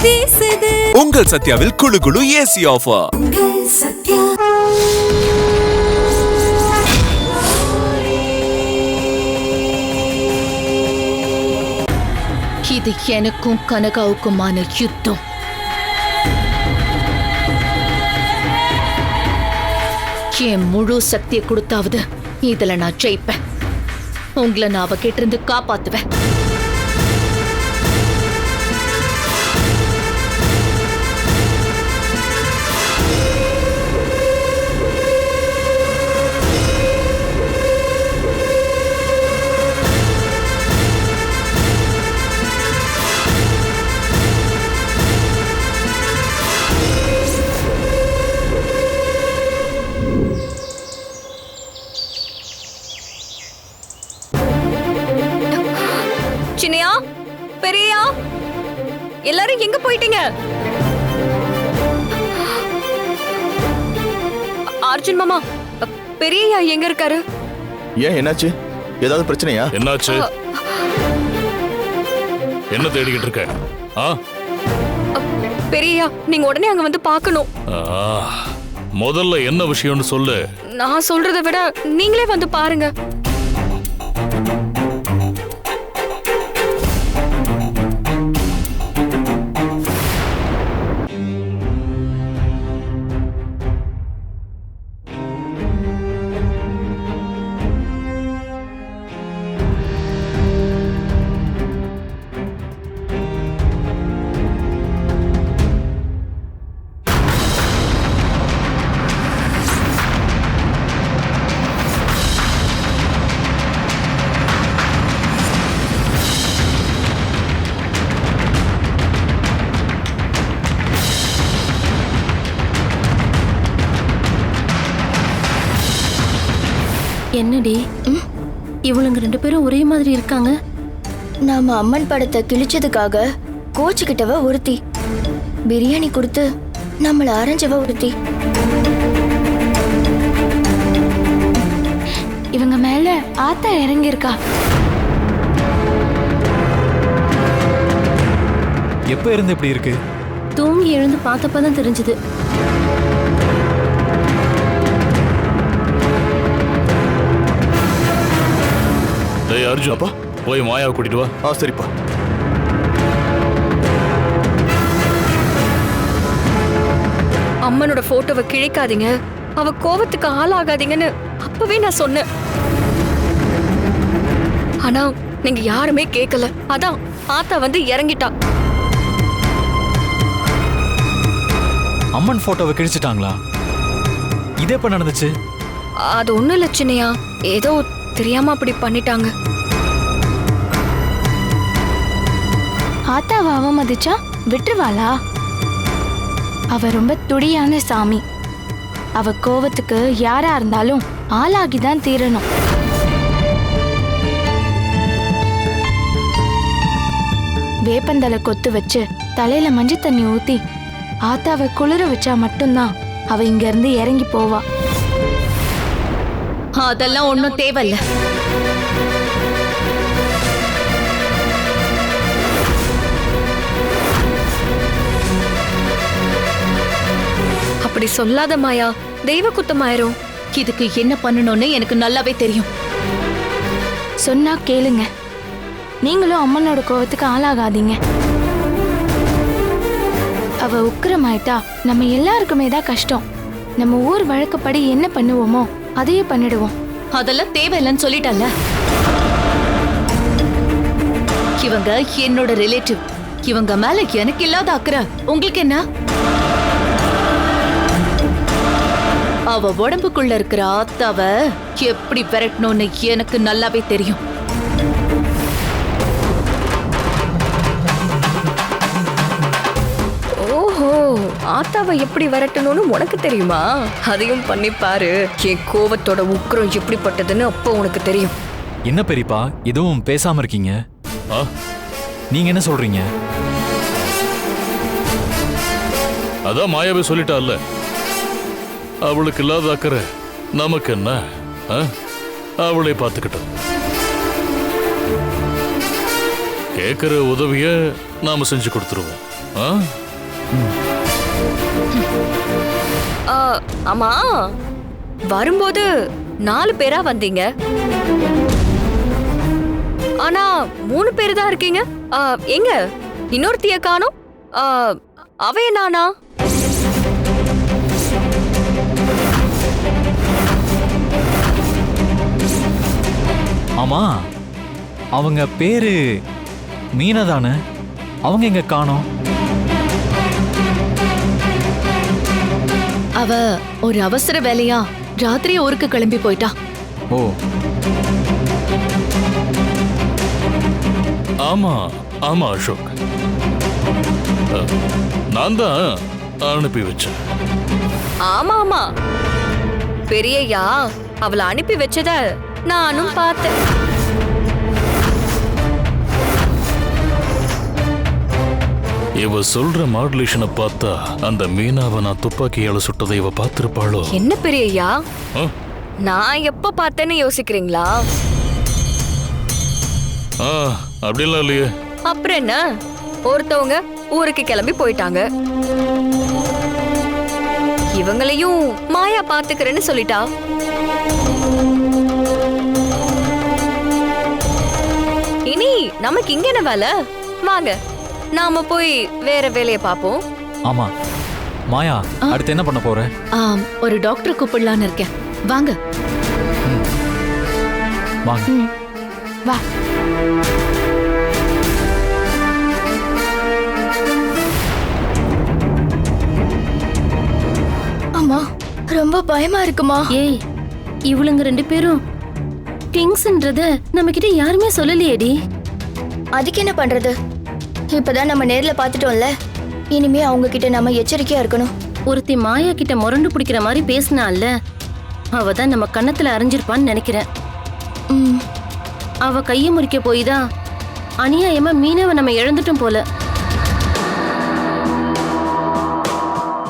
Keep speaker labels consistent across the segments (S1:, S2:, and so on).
S1: வீசுது.
S2: உங்கள் சத்யாவில் குளு குளு ஏசி ஆஃபர்.
S1: சத்யா.
S3: இது எனக்கும் கனகாவுக்குமான யுத்தம். என் முழு சக்தியை கொடுத்தாவது இதுல நான் ஜெயிப்பேன். உங்களை நான் அவகிட்ட இருந்து காப்பாத்துவேன்.
S4: சின்னையா, பெரியா, எல்லாரும் எங்க போயிட்டீங்க? அர்ஜுன் மாமா, பெரியா எங்க இருக்காரு?
S5: ஏன், என்னாச்சு? ஏதாவது பிரச்சனையா?
S6: என்னாச்சு? என்ன தேடிக்கிட்டு இருக்க?
S4: பெரியா, நீங்க உடனே அங்க வந்து பார்க்கணும்.
S6: முதல்ல என்ன விஷயம்னு சொல்லு.
S4: நான் சொல்றதை விட நீங்களே வந்து பாருங்க.
S3: என்னடி இவளுங்க ரெண்டு பேரும் ஒரே மாதிரி இருக்காங்க?
S7: நாம அம்மன் படத்தை கிழிச்சதுக்காக கோச்சுக்கிட்டவ ஒருத்தி, பிரியாணி கொடுத்து நம்மள அரைஞ்சவ ஒருத்தி.
S3: இவங்க மேல ஆத்தா இறங்கி இருக்கா.
S8: எப்ப இருந்து இப்படி இருக்கு?
S3: தூங்கி எழுந்து பார்த்தப்பதான் தெரிஞ்சது.
S6: அர்ஜுன், அப்பா போய் மாயாவை கூட்டிட்டு வா.
S5: சரிப்பா.
S4: அம்மனோட போட்டோவை கிழிக்காதீங்க, அவ கோவத்துக்கு ஆளாகாதீங்கன்னு அப்பவே நான் சொன்னேன். ஆனா நீங்க யாருமே கேட்கல. அதான் ஆத்தா வந்து இறங்கிட்டா.
S8: அம்மன் போட்டோவை கிழிச்சிட்டாங்களா? இது எப்ப நடந்துச்சு?
S4: அது ஒண்ணும் இல்ல சின்னையா, ஏதோ தெரியாம அப்படி பண்ணிட்டாங்க.
S7: ஆத்தாவை அவமதிச்சா விட்டுருவாளா? அவ ரொம்ப துடியான சாமி. அவ கோவத்துக்கு யாரா இருந்தாலும் ஆளாகிதான் தீரணும். வேப்பந்தலை கொத்து வச்சு தலையில மஞ்சள் தண்ணி ஊத்தி ஆத்தாவை குளிர வச்சா மட்டும்தான் அவ இங்க இருந்து இறங்கி போவா.
S3: அதெல்லாம் ஒன்னும் தேவையில்ல.
S4: அப்படி சொல்லாத மாயா, தெய்வ குத்தமாயிரும்.
S3: இதுக்கு என்ன பண்ணணும்னு எனக்கு நல்லாவே தெரியும்.
S7: சொன்னா கேளுங்க. நீங்களும் அம்மனோட கோவத்துக்கு ஆளாகாதீங்க. அவ உக்கிரமாயிட்டா நம்ம எல்லாருக்குமே தான் கஷ்டம். நம்ம ஊர் வழக்கப்படி என்ன பண்ணுவோமோ அதையே பண்ணிடுவோம்.
S3: அதெல்லாம் தேவையில்லைன்னு சொல்லிட்டல்ல. இவங்க என்னோட ரிலேட்டிவ். இவங்க மேல எனக்கு இல்லாத அக்கறை உங்களுக்கு என்ன? அவ உடம்புக்குள்ள இருக்கிற ஆத்தாவ எப்படி விரட்டணும்னு எனக்கு நல்லாவே தெரியும்.
S4: ஓஹோ, ஆத்தாவை எப்படி விரட்டணும்னு உனக்கு தெரியுமா? அதையும் பண்ணி பாரு. என் கோவத்தோட உக்கிரம் எப்படிப்பட்டதுன்னு அப்போ உனக்கு தெரியும்.
S8: என்ன பெரியப்பா எதுவும் பேசாம இருக்கீங்க? நீங்க என்ன சொல்றீங்க?
S6: அதான் மாயாவே சொல்லிட்டால, அவளுக்கு இல்லாத அக்கறை நமக்கு என்ன? அவளை பார்த்துக்கிட்டோம். கேட்கிற உதவிய நாம செஞ்சு கொடுத்துருவோம். ஆ?
S4: ஆமா, வரும்போது 4 பேரா வந்தீங்க, ஆனா 3 பேரு தான் இருக்கீங்க. எங்க இன்னொருத்திய காணோம்? அவ என்னானா?
S8: ஆமா, அவங்க பேரு மீனா தானே? அவங்க எங்க காணோம்?
S3: அவ ஒரு அவசர வேலையா ராத்திரி ஊருக்கு கிளம்பி போயிட்டா.
S8: ஓ,
S6: ஆமா ஆமா அசோக், நான் தான் அனுப்பி வச்சேன்.
S4: ஆமா ஆமா, பெரியய்யா அவளை அனுப்பி வச்சத நானும் பார்த்தேன்.
S6: இவ சொல்ற மாடுலேஷனை பார்த்தா அந்த மீனாவை நான் துப்பாக்கியால சுட்டதை இவ பார்த்திருப்பாளோ?
S4: என்ன பெரியய்யா,
S6: ஆ?
S4: நான் எப்ப பார்த்தேன்னு யோசிக்கிறீங்களா?
S6: அப்படிலாம் இல்லையே.
S4: அப்புறம் என்ன, ஒருத்தவங்க ஊருக்கு கிளம்பி போயிட்டாங்க, இவங்களையும் மாயா பாத்துக்கிறேன்னு சொல்லிட்டா. இனி நமக்கு இங்க என்ன வேலை? வாங்க நாம போய் வேற வேலையை பார்ப்போம்.
S8: ஆமா. மாயா, அடுத்து என்ன பண்ண போற?
S3: ஒரு டாக்டர் கூப்பிடலான்னு இருக்கேன். வாங்க.
S8: வாங்க.
S7: வா. அம்மா, ரொம்ப பயமா இருக்குமா?
S1: ஏய், இவளுங்க 2 பேரும் கிங்ஸ்ன்றத நம்ம கிட்ட யாருமே சொல்லலையேடி.
S7: அதுக்கு என்ன பண்றது? இப்பதான் நம்ம நேர்ல பாத்துட்டோம்ல, இனிமே அவங்க கிட்ட நம்ம எச்சரிக்கையா இருக்கணும்.
S1: ஒருத்தி மாயா கிட்ட முரண்டு பிடிக்கிற மாதிரி பேசினால, அவ தான் நம்ம கண்ணத்துல அரைஞ்சிருப்பான்னு நினைக்கிறேன். அவ கையை முறிக்க போய் தான் அநியாயமா மீனவ நம்ம இழந்துட்டோம் போல.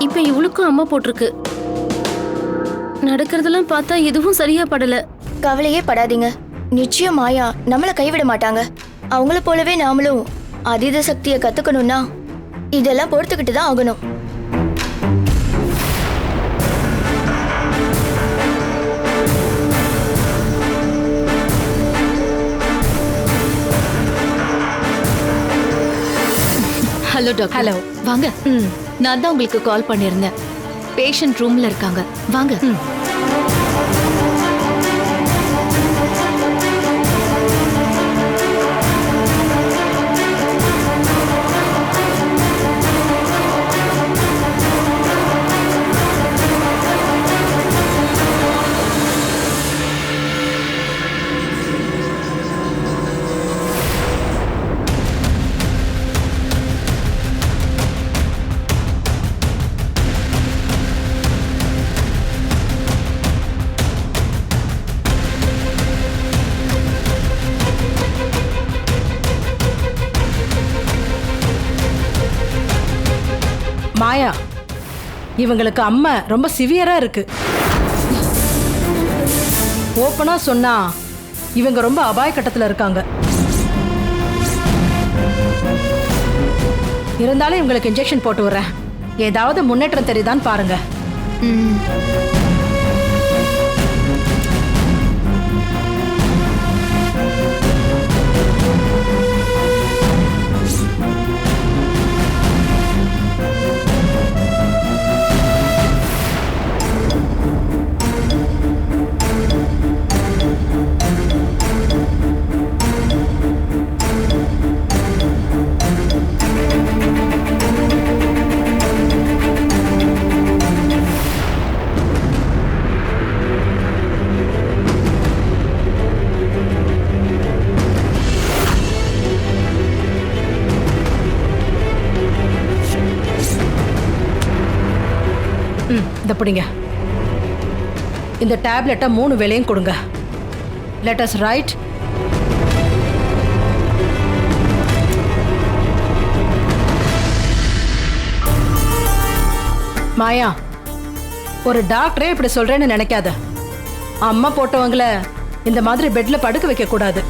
S1: இப்ப இவளுக்கும் அம்மா போட்டிருக்கு. நடக்கிறதெல்லாம் பார்த்தா எதுவும் சரியா படல.
S7: கவலையே படாதீங்க, நிச்சயம் மாயா நம்மள கைவிட மாட்டாங்க. அவங்கள போலவே நாமளும் அதீத சக்தியை கத்துக்கணும்னா இதெல்லாம் பொறுத்துக்கிட்டு தான் ஆகணும்.
S3: Hello doctor. ஹலோ, வாங்க. நான் தான் உங்களுக்கு கால் பண்ணியிருந்தேன். பேஷண்ட் ரூம்ல இருக்காங்க, வாங்க.
S9: மாயா, இவங்களுக்கு அம்மா ரொம்ப சிவியரா இருக்கு. ஓப்பனா சொன்னா இவங்க ரொம்ப அபாய கட்டத்துல இருக்காங்க. இருந்தாலும் இவங்களுக்கு இன்ஜெக்ஷன் போட்டு விடுறேன். ஏதாவது முன்னேற்றம் தெரியுதான்னு பாருங்க. இந்த பிடிங்க. இந்த டேப்லெட்டை 3 வேளையும் கொடுங்க. Let us right. மாயா, ஒரு டாக்டரே இப்படி சொல்றேன்னு நினைக்காத. அம்மா போட்டவங்கள இந்த மாதிரி பெட்ல படுக்க வைக்க கூடாது.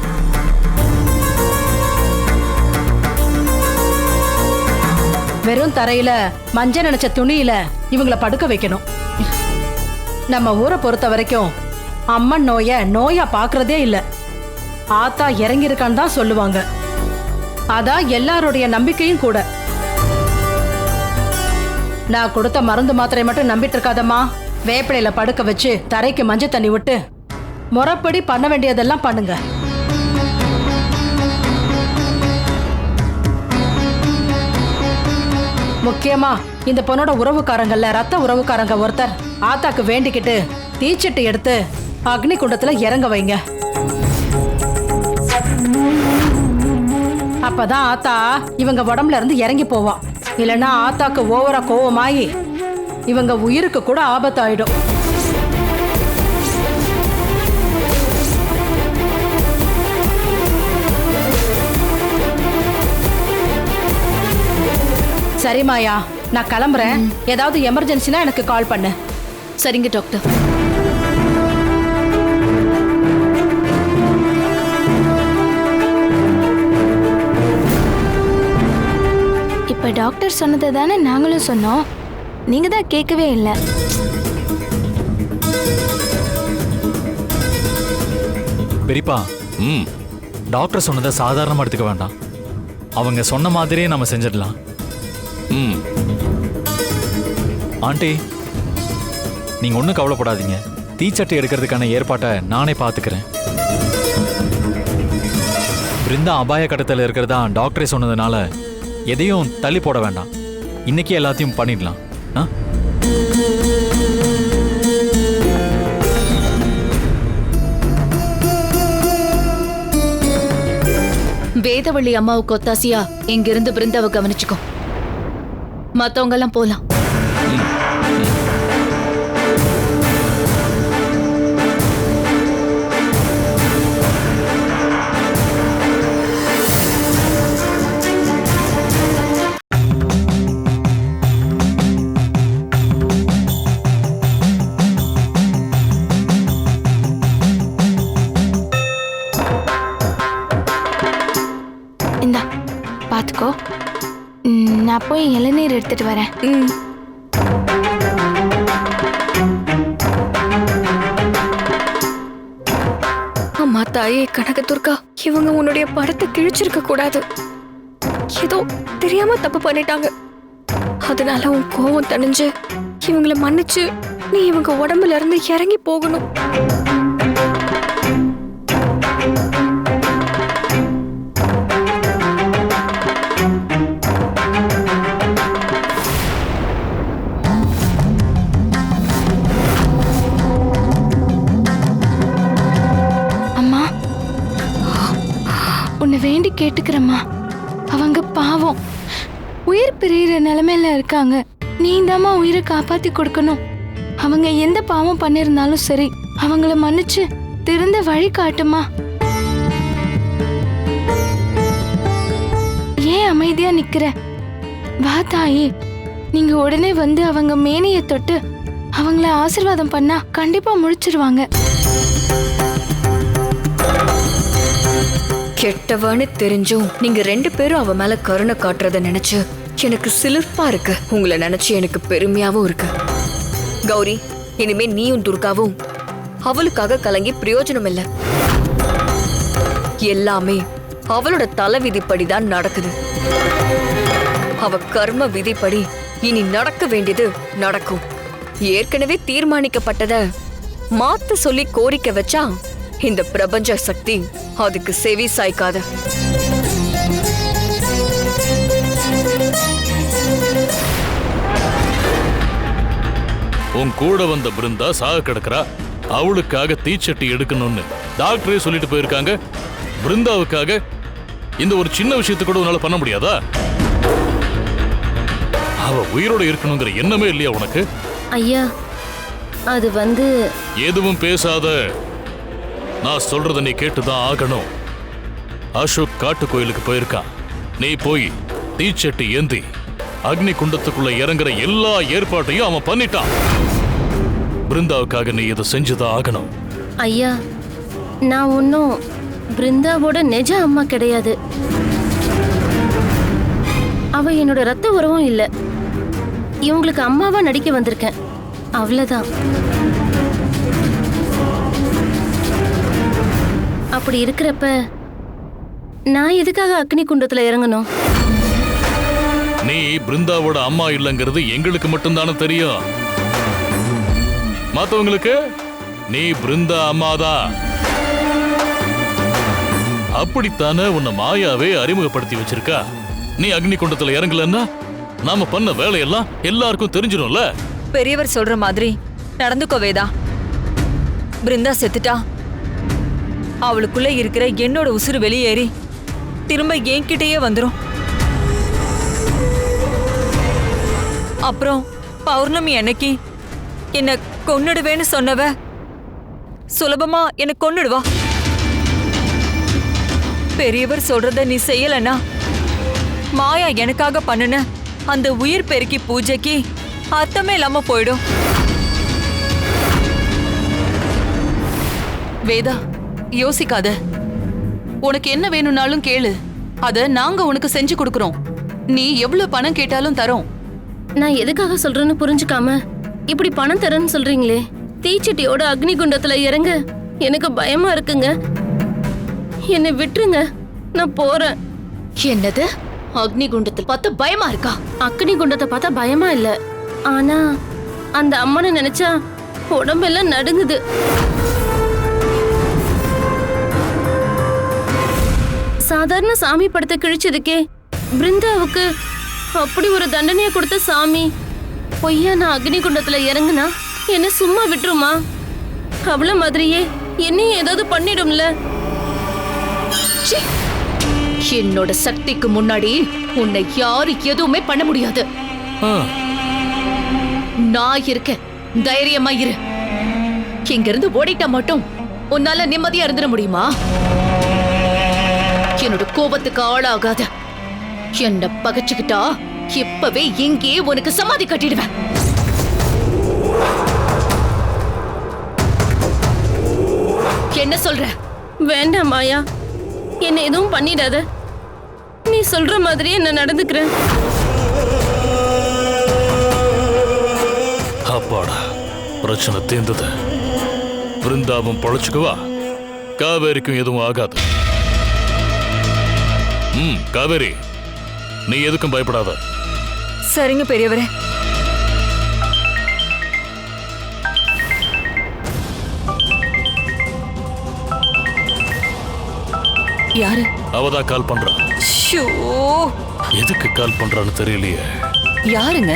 S9: வெறும் தரையில மஞ்சள் நினைச்ச துணியில இவங்கள படுக்க வைக்கணும். நம்ம ஊரை பொறுத்த வரைக்கும் அம்மன் நோயா பாக்குறதே இல்ல. ஆத்தா இறங்கியிருக்கான்னு தான் சொல்லுவாங்க. அதான் எல்லாருடைய நம்பிக்கையும் கூட. நான் கொடுத்த மருந்து மாத்திரை மட்டும் நம்பிட்டு இருக்காதம்மா. வேப்பிலையில படுக்க வச்சு தரைக்கு மஞ்சள் தண்ணி விட்டு முறைப்படி பண்ண வேண்டியதெல்லாம் பண்ணுங்க. முக்கியமா இந்த பொண்ணோட உறவுக்காரங்கள்ல ரத்த உறவுக்காரங்க ஒருத்தர் ஆத்தாக்கு வேண்டிக்கிட்டு தீச்சட்டி எடுத்து அக்னி குண்டத்துல இறங்க வைங்க. அப்பதான் ஆத்தா இவங்க உடம்புல இருந்து இறங்கி போவா. இல்லைன்னா ஆத்தாக்கு ஓவரா கோவமாயி இவங்க உயிருக்கு கூட ஆபத்தாயிடும். சரி மாயா, நான் கிளம்புறேன். ஏதாவது எமர்ஜென்சினா எனக்கு கால் பண்ணு.
S3: சரிங்க டாக்டர்.
S7: இப்ப டாக்டர் சொன்னதை தானே நாங்களும் சொன்னோம். நீங்க தான் கேட்கவே இல்லை.
S8: பெரியப்பா, டாக்டர் சொன்னதை சாதாரணமா எடுத்துக்க வேண்டாம். அவங்க சொன்ன மாதிரியே நம்ம செஞ்சிடலாம். ஆண்டி, நீங்க ஒன்றும் கவலைப்படாதீங்க. தீச்சட்டி எடுக்கிறதுக்கான ஏற்பாட்டை நானே பார்த்துக்கிறேன். பிருந்தா அபாய கட்டத்தில் இருக்கிறதா டாக்டரே சொன்னதுனால எதையும் தள்ளி போட வேண்டாம். இன்னைக்கு எல்லாத்தையும் பண்ணிடலாம்.
S3: வேதவள்ளி அம்மாவுக்கு ஒத்தாசியா இங்கிருந்து பிருந்தாவை கவனிச்சுக்கோ. மத்தவங்க எல்லாம் போலாம்.
S7: இந்தா பாத்துக்கோ. நான் போய் இளநீர் எடுத்துட்டு வரேன்.
S4: அம்மா தாயே கனகதுர்கா, இவங்க உன்னுடைய படத்தை கிழிச்சிருக்க கூடாது. ஏதோ தெரியாம தப்பு பண்ணிட்டாங்க. அதனால உன் கோவம் தணிஞ்சு இவங்கள மன்னிச்சு நீ இவங்க உடம்புல இருந்து இறங்கி போகணும்.
S7: வேண்டி கேட்டுக்கிறம்மா. அவங்க பாவம் உயிர் பிரியிற நிலைமையில இருக்காங்க. நீ தாம்மா உயிரை காப்பாத்தி கொடுக்கணும். அவங்க எந்த பாவம் பண்ணிருந்தாலும் சரி, அவங்கள மன்னிச்சு திருந்த வழி காட்டுமா. ஏன் அமைதியா நிக்கிற? வா தாயி, நீங்க உடனே வந்து அவங்க மேனியை தொட்டு அவங்கள ஆசீர்வாதம் பண்ணா கண்டிப்பா முழிச்சிருவாங்க.
S4: கெட்டவன்னு தெரிஞ்சும் நீங்க 2 பேரும் அவ மேல கருணை காட்டுறத நினைச்சு எனக்கு சிலிர்ப்பா இருக்கு. உங்களை நினைச்சு எனக்கு பெருமையாவும் இருக்கு. கௌரி, இனிமே நீயும் துர்காவும் அவளுக்காக கலங்கி பிரயோஜனம் இல்ல. எல்லாமே அவளோட தலை விதிப்படிதான் நடக்குது. அவ கர்ம விதிப்படி இனி நடக்க வேண்டியது நடக்கும். ஏற்கனவே தீர்மானிக்கப்பட்டத மாத்த சொல்லி கோரிக்கை வச்சா இந்த பிரபஞ்ச சக்தி அதுக்கு செவி சாய்க்காத.
S6: உன் கூட வந்த பிருந்தா சாக கிடக்குறா. அவளுக்காக தீச்சட்டி எடுக்கணும்னு டாக்டரே சொல்லிட்டு போயிருக்காங்க. பிருந்தாவுக்காக இந்த ஒரு சின்ன விஷயத்தை கூட உன்னால பண்ண முடியாதா? அவ உயிரோட இருக்கணுங்கிற எண்ணமே இல்லையா உனக்கு?
S1: ஐயா, அது
S6: எதுவும் பேசாத. நான் சொல்றத நீ கேட்டுதான் ஆகணும். அசோக் காட்டு கோயிலுக்கு போயிருக்கான். நீ போய் தீச்சட்டி ஏந்தி அக்னி குண்டத்துக்குள்ள இறங்குற எல்லா ஏற்பாட்டையும் அவன் பண்ணிட்டான். பிருந்தாவுக்காக நீ இதை செஞ்சுதான் ஆகணும்.
S1: ஐயா, நான் ஒன்னும் பிருந்தாவோட நிஜ அம்மா கிடையாது. அவ என்னோட ரத்த உறவும் இல்ல. இவங்களுக்கு அம்மாவா நடிக்க வந்திருக்கேன், அவ்வளவுதான். அப்படி இருக்கிறப்ப நான் எதுக்காக அக்னி குண்டத்துல இறங்கணும்?
S6: நீ பிருந்தாவோட அம்மா இல்லைங்கிறது எங்களுக்கு மட்டும்தானே தெரியும். மத்தவங்களுக்கு நீ பிருந்தா அம்மாதான். அப்படித்தானே உன்னை மாயாவே அறிமுகப்படுத்தி வச்சிருக்கா. நீ அக்னி குண்டத்துல இறங்கலன்னா நாம பண்ண வேலையெல்லாம் எல்லாருக்கும் தெரிஞ்சிடும்ல.
S4: பெரியவர் சொல்ற மாதிரி நடந்துக்கோ வேதா. பிருந்தா செத்துட்டா. அவளுக்குள்ள இருக்கிற என்னோட உசுறு வெளியேறி திரும்ப என்கிட்டயே வந்துரும். அப்புறம் பௌர்ணமி அன்னைக்கு என்ன கொன்னுடுவேன்னு சொன்னவ சுலபமா என்ன கொன்னுடுவா. பெரியவர் சொல்றத நீ செய்யலனா மாயா எனக்காக பண்ணுன அந்த உயிர் பெருக்கி பூஜைக்கு அர்த்தமே இல்லாம போயிடும்.
S10: வேதா, யோசிக்காத. உனக்கு என்ன வேணும்னாலும் கேளு, அத நாங்க உனக்கு செஞ்சு கொடுக்கறோம். நீ எவ்வளவு பணம் கேட்டாலும் தரோம்.
S1: நான் எதுக்காக சொல்றேன்னு புரிஞ்சுக்காம இப்படி பணம் தரேன்னு சொல்றீங்களே. தீச்சட்டியோட அக்னி குண்டத்துல இறங்க எனக்கு பயமா இருக்குங்க. என்னை விட்டுருங்க, நான் போறேன்.
S3: என்னது? அக்னி குண்டத்தில் பார்த்து பயமா இருக்கா?
S1: அக்னி குண்டத்தை பார்த்தா பயமா இல்ல, ஆனா அந்த அம்மனை நினைச்சா உடம்பெல்லாம் நடுங்குது. சாதாரண சாமி படத்தை கிழிச்சதுக்கே பிருந்தாவுக்கு அப்படி ஒரு தண்டனையை கொடுத்த சாமி பொய்யா நான் அக்னி குண்டத்துல இறங்குனா என்ன சும்மா விட்டுருமா? அவள மாதிரியே என்னையும் ஏதாவது பண்ணிடும்ல.
S3: என்னோட சக்திக்கு முன்னாடி உன்னை யாரு எதுவுமே பண்ண முடியாது. நான் இருக்கேன், தைரியமா இரு. இங்க இருந்து ஓடிட்டா மட்டும் உன்னால நிம்மதியா இருந்துட முடியுமா? என்னோட கோபத்துக்கு ஆளாகாத. என்ன பகைச்சுக்கிட்டா இப்பவே இங்கே உனக்கு சமாதி கட்டிடுவேன். என்ன சொல்ற?
S1: வேண்டாம் மாயா, என்ன எதுவும் பண்ணிடாத. நீ சொல்ற மாதிரியே நான் நடந்துக்கிறேன்.
S6: அப்பாடா, பிரச்சனை தீர்ந்தது. பிருந்தாவும் பொழைச்சுக்குவா, காவேரிக்கும் எதுவும் ஆகாது. காவேரி, நீ எதுக்கும் பயப்படாத.
S4: சரிங்க பெரியவரே.
S10: யாரு?
S6: அவதான் கால் பண்றா.
S4: ஷோ,
S6: எதுக்கு கால் பண்றான்னு தெரியலையே.
S10: யாருங்க?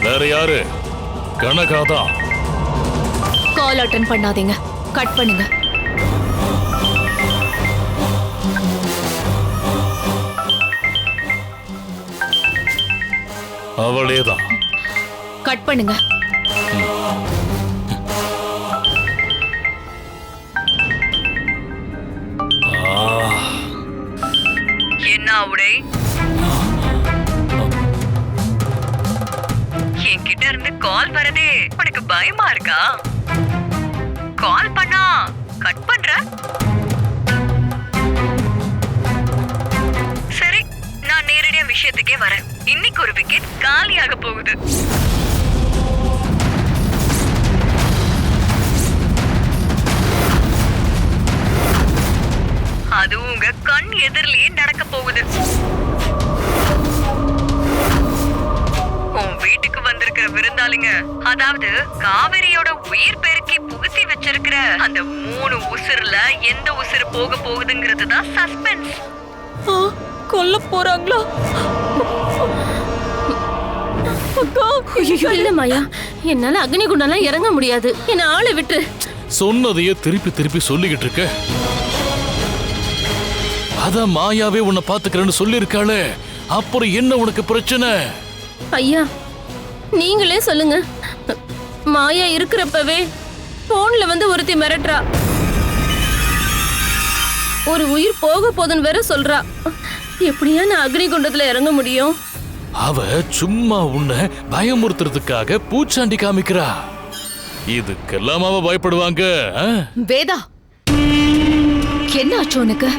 S6: வேற யாரு? கனகாதான்.
S3: கால் அட்டன் பண்ணாதீங்க, கட் பண்ணுங்க.
S6: அவளேதான்.
S3: கட் பண்ணுங்க.
S4: என்ன உடை? என்கிட்ட இருந்து கால் வரதே உனக்கு பயமா இருக்கா? கால் பண்ணா கட் பண்ற? சரி, நான் நேரடியா விஷயத்துக்கே வரேன். இன்னைக்கு ஒரு விக்கெட் காலியாக போகுது. அது உங்க கண் எதிரிலேயே நடக்க போகுது. உன் வீட்டுக்கு வந்திருக்கிற விருந்தாளிங்க, அதாவது காவேரியோட உயிர் பெருக்கி புகுத்தி வச்சிருக்கிற அந்த 3 உசுர்ல எந்த உசுறு போக போகுதுங்கிறது தான் சஸ்பென்ஸ். கொல்ல போறாங்களா?
S1: இல்ல மாயா, என்னால அக்னி குண்டெல்லாம் இறங்க முடியாது. என்ன ஆளை விட்டு.
S6: சொன்னதையே திருப்பி திருப்பி சொல்லிக்கிட்டு இருக்க. அதான் மாயாவே உன்னை பாத்துக்கிறேன்னு சொல்லிருக்காளே, அப்புறம் என்ன உனக்கு பிரச்சனை?
S1: ஐயா, நீங்களே சொல்லுங்க. மாயா இருக்கிறப்பவே போன்ல வந்து ஒருத்தி மிரட்டுறா. ஒரு உயிர் போக போதுன்னு வேற சொல்றா. எப்படியா நான் அக்னி குண்டத்துல இறங்க முடியும்?
S6: அவ சும்மா உன்னை பயமுறுத்துறதுக்காக பூச்சாண்டி காமிக்கிறா. இதுக்கெல்லாம் அவ பயப்படுவாங்க.
S3: வேதா, என்ன ஆச்சு உனக்கு?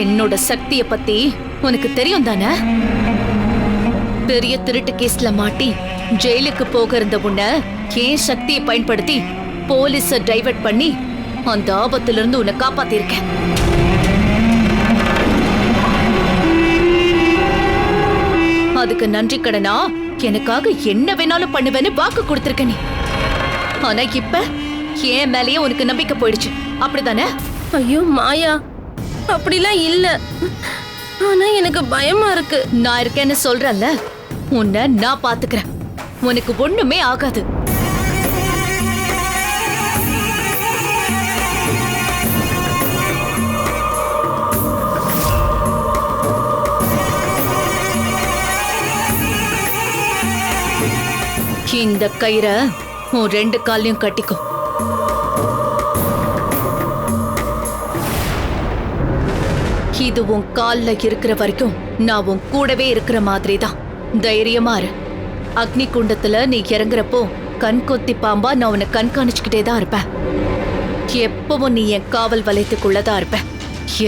S3: என்னோட சக்தியை பத்தி உனக்கு தெரியும் தானே? பெரிய திருட்டு கேஸ்ல மாட்டி ஜெயிலுக்கு போக இருந்த உன்னை ஏன் சக்தியை பயன்படுத்தி போலீஸ டைவர்ட் பண்ணி அந்த ஆபத்திலிருந்து உன்னை காப்பாத்திருக்கேன். அதுக்கு நன்றி கடனா எனக்காக என்ன வேணாலும் பண்ணுவேன்னு வாக்கு கொடுத்திருக்க நீ. ஆனா இப்ப என் மேலேயே உனக்கு நம்பிக்கை போயிடுச்சு, அப்படிதானே?
S1: ஐயோ மாயா, அப்படிலாம் இல்ல. ஆனா எனக்கு பயமா இருக்கு.
S3: நான் இருக்கேன்னு சொல்றேன்ல, உன்னை நான் பாத்துக்கிறேன். உனக்கு ஒண்ணுமே ஆகாது. இந்த கயிறை உன் 2 காலையும் கட்டிக்கோ. இது உன் கால்ல இருக்கிற வரைக்கும் நான் உன் கூடவே இருக்கிற மாதிரி தான். தைரியமா இரு. அக்னி குண்டத்துல நீ இறங்குறப்போ கண் கொத்தி பாம்பா நான் உன்னை கண்காணிச்சுக்கிட்டே தான் இருப்பேன். எப்பவும் நீ என் காவல் வலயத்துக்குள்ளதான் இருப்ப.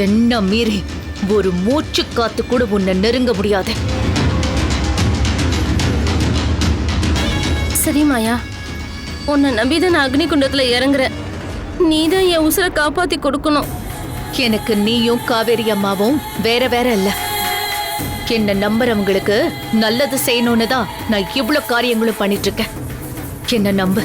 S3: என்ன மீறி ஒரு மூச்சு காத்து கூட உன்னை நெருங்க முடியாது.
S1: சரி மாயா, உன்னை நம்பிதான் நான் அக்னி குண்டத்துல இறங்குறேன். நீதான் என் உசுரை காப்பாத்தி கொடுக்கணும்.
S3: எனக்கு நீயும் காவேரி அம்மாவும் வேற வேற இல்ல. என்ன நம்புறவங்களுக்கு நல்லது செய்யணும்னு தான் நான் இவ்வளவு காரியங்களும் பண்ணிட்டு இருக்கேன். என்ன நம்பு.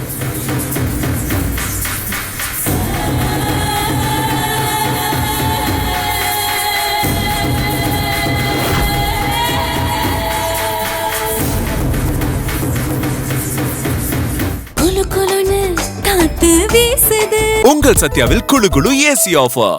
S2: உங்கள் சத்யாவில் குளு குளு ஏசி ஆஃபர்.